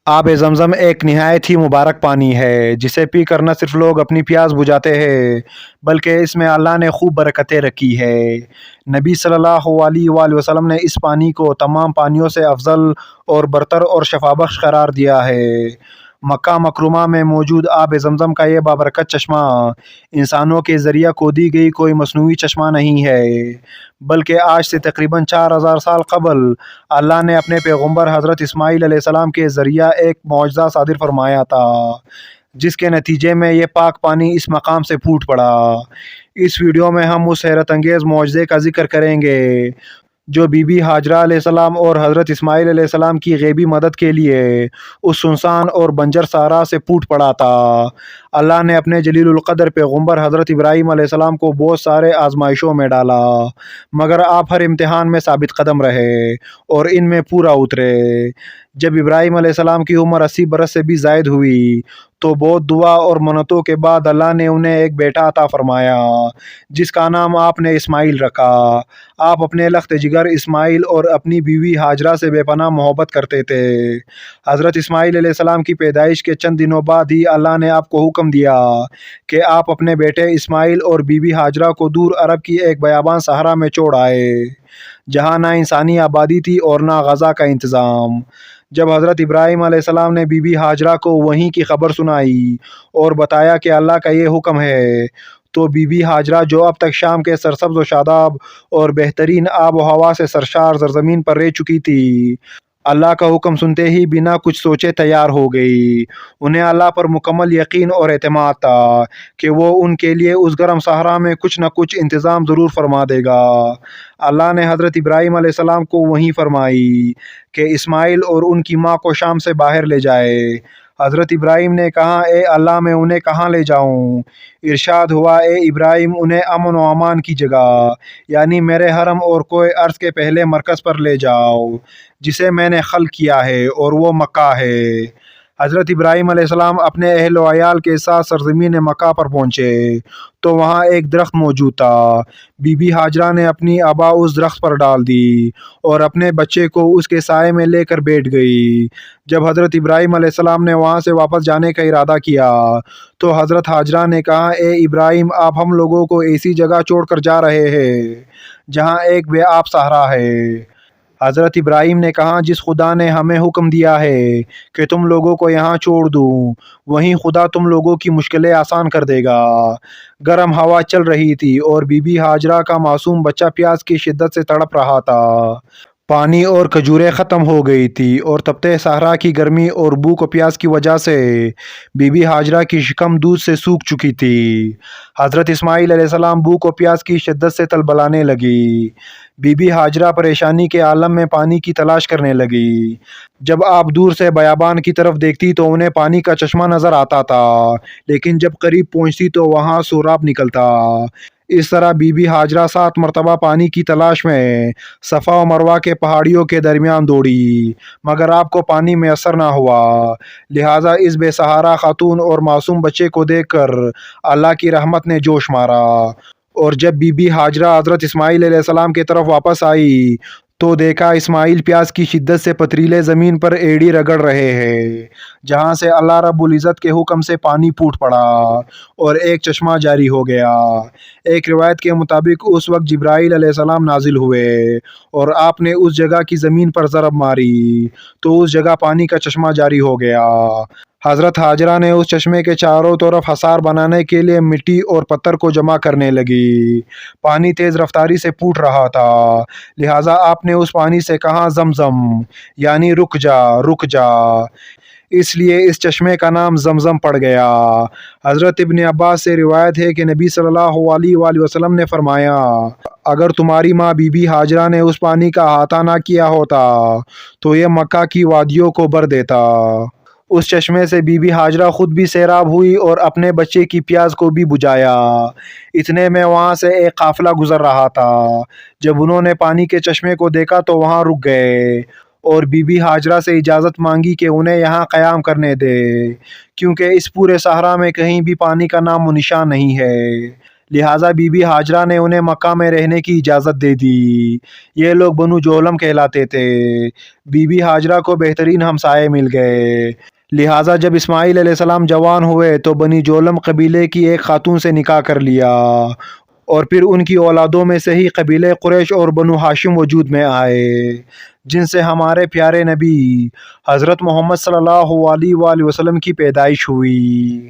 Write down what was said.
آب زمزم ایک نہایت ہی مبارک پانی ہے جسے پی کر نہ صرف لوگ اپنی پیاس بجھاتے ہیں بلکہ اس میں اللہ نے خوب برکتیں رکھی ہے۔ نبی صلی اللہ علیہ وآلہ وسلم نے اس پانی کو تمام پانیوں سے افضل اور برتر اور شفا بخش قرار دیا ہے۔ مکہ مکرمہ میں موجود آب زمزم کا یہ بابرکت چشمہ انسانوں کے ذریعہ کھودی گئی کوئی مصنوعی چشمہ نہیں ہے، بلکہ آج سے تقریباً 4000 سال قبل اللہ نے اپنے پیغمبر حضرت اسماعیل علیہ السلام کے ذریعہ ایک معجزہ صادر فرمایا تھا، جس کے نتیجے میں یہ پاک پانی اس مقام سے پھوٹ پڑا۔ اس ویڈیو میں ہم اس حیرت انگیز معجزے کا ذکر کریں گے جو بی بی ہاجرہ علیہ السلام اور حضرت اسماعیل علیہ السلام کی غیبی مدد کے لیے اس سنسان اور بنجر صحرا سے پھوٹ پڑا تھا۔ اللہ نے اپنے جلیل القدر پیغمبر حضرت ابراہیم علیہ السلام کو بہت سارے آزمائشوں میں ڈالا، مگر آپ ہر امتحان میں ثابت قدم رہے اور ان میں پورا اترے۔ جب ابراہیم علیہ السلام کی عمر 80 برس سے بھی زائد ہوئی تو بہت دعا اور منتوں کے بعد اللہ نے انہیں ایک بیٹا عطا فرمایا جس کا نام آپ نے اسماعیل رکھا۔ آپ اپنے لخت جگر اسماعیل اور اپنی بیوی ہاجرہ سے بے پناہ محبت کرتے تھے۔ حضرت اسماعیل علیہ السلام کی پیدائش کے چند دنوں بعد ہی اللہ نے آپ کو حکم دیا کہ آپ اپنے بیٹے اسماعیل اور بیوی ہاجرہ کو دور عرب کی ایک بیابان صحرا میں چھوڑ آئے جہاں نہ انسانی آبادی تھی اور نہ غذا کا انتظام۔ جب حضرت ابراہیم علیہ السلام نے بی بی ہاجرہ کو وحی کی خبر سنائی اور بتایا کہ اللہ کا یہ حکم ہے تو بی بی ہاجرہ جو اب تک شام کے سرسبز و شاداب اور بہترین آب و ہوا سے سرشار زرزمین پر رہ چکی تھی، اللہ کا حکم سنتے ہی بنا کچھ سوچے تیار ہو گئی۔ انہیں اللہ پر مکمل یقین اور اعتماد تھا کہ وہ ان کے لیے اس گرم صحرا میں کچھ نہ کچھ انتظام ضرور فرما دے گا۔ اللہ نے حضرت ابراہیم علیہ السلام کو وحی فرمائی کہ اسماعیل اور ان کی ماں کو شام سے باہر لے جائے۔ حضرت ابراہیم نے کہا، اے اللہ میں انہیں کہاں لے جاؤں؟ ارشاد ہوا، اے ابراہیم انہیں امن و امان کی جگہ یعنی میرے حرم اور کوہ ارض کے پہلے مرکز پر لے جاؤ جسے میں نے خلق کیا ہے اور وہ مکہ ہے۔ حضرت ابراہیم علیہ السلام اپنے اہل و عیال کے ساتھ سرزمین مکہ پر پہنچے تو وہاں ایک درخت موجود تھا۔ بی بی ہاجرہ نے اپنی ابا اس درخت پر ڈال دی اور اپنے بچے کو اس کے سائے میں لے کر بیٹھ گئی۔ جب حضرت ابراہیم علیہ السلام نے وہاں سے واپس جانے کا ارادہ کیا تو حضرت ہاجرہ نے کہا، اے ابراہیم آپ ہم لوگوں کو ایسی جگہ چھوڑ کر جا رہے ہیں جہاں ایک بے آب صحرا ہے۔ حضرت ابراہیم نے کہا، جس خدا نے ہمیں حکم دیا ہے کہ تم لوگوں کو یہاں چھوڑ دوں وہیں خدا تم لوگوں کی مشکلیں آسان کر دے گا۔ گرم ہوا چل رہی تھی اور بی بی ہاجرہ کا معصوم بچہ پیاس کی شدت سے تڑپ رہا تھا۔ پانی اور کھجوریں ختم ہو گئی تھی اور تپتے صحرا کی گرمی اور بھوک و پیاس کی وجہ سے بی بی ہاجرہ کی شکم دودھ سے سوکھ چکی تھی۔ حضرت اسماعیل علیہ السلام بھوک و پیاس کی شدت سے تلبلانے لگی۔ بی بی ہاجرہ پریشانی کے عالم میں پانی کی تلاش کرنے لگی۔ جب آپ دور سے بیابان کی طرف دیکھتی تو انہیں پانی کا چشمہ نظر آتا تھا، لیکن جب قریب پہنچتی تو وہاں سوراب نکلتا۔ اس طرح بی بی ہاجرہ 7 مرتبہ پانی کی تلاش میں صفا و مروہ کے پہاڑیوں کے درمیان دوڑی مگر آپ کو پانی میسر نہ ہوا۔ لہٰذا اس بے سہارا خاتون اور معصوم بچے کو دیکھ کر اللہ کی رحمت نے جوش مارا اور جب بی بی ہاجرہ حضرت اسماعیل علیہ السلام کی طرف واپس آئی تو دیکھا اسماعیل پیاس کی شدت سے پتھریلے زمین پر ایڑی رگڑ رہے ہیں جہاں سے اللہ رب العزت کے حکم سے پانی پھوٹ پڑا اور ایک چشمہ جاری ہو گیا۔ ایک روایت کے مطابق اس وقت جبرائیل علیہ السلام نازل ہوئے اور آپ نے اس جگہ کی زمین پر ضرب ماری تو اس جگہ پانی کا چشمہ جاری ہو گیا۔ حضرت ہاجرہ نے اس چشمے کے چاروں طرف حصار بنانے کے لیے مٹی اور پتھر کو جمع کرنے لگی۔ پانی تیز رفتاری سے پھوٹ رہا تھا، لہٰذا آپ نے اس پانی سے کہا، زمزم یعنی رک جا رک جا، اس لیے اس چشمے کا نام زمزم پڑ گیا۔ حضرت ابن عباس سے روایت ہے کہ نبی صلی اللہ علیہ وآلہ وسلم نے فرمایا، اگر تمہاری ماں بی بی ہاجرہ نے اس پانی کا احاطہ نہ کیا ہوتا تو یہ مکہ کی وادیوں کو بھر دیتا۔ اس چشمے سے بی بی ہاجرہ خود بھی سیراب ہوئی اور اپنے بچے کی پیاس کو بھی بجھایا۔ اتنے میں وہاں سے ایک قافلہ گزر رہا تھا۔ جب انہوں نے پانی کے چشمے کو دیکھا تو وہاں رک گئے اور بی بی ہاجرہ سے اجازت مانگی کہ انہیں یہاں قیام کرنے دے کیونکہ اس پورے صحرا میں کہیں بھی پانی کا نام و نشان نہیں ہے۔ لہٰذا بی بی ہاجرہ نے انہیں مکہ میں رہنے کی اجازت دے دی۔ یہ لوگ بنو جہلم کہلاتے تھے۔ بی بی ہاجرہ کو بہترین ہمسائے مل گئے، لہٰذا جب اسماعیل علیہ السلام جوان ہوئے تو بنی جہلم قبیلے کی ایک خاتون سے نکاح کر لیا، اور پھر ان کی اولادوں میں سے ہی قبیلے قریش اور بنو ہاشم وجود میں آئے، جن سے ہمارے پیارے نبی حضرت محمد صلی اللہ علیہ وآلہ وسلم کی پیدائش ہوئی۔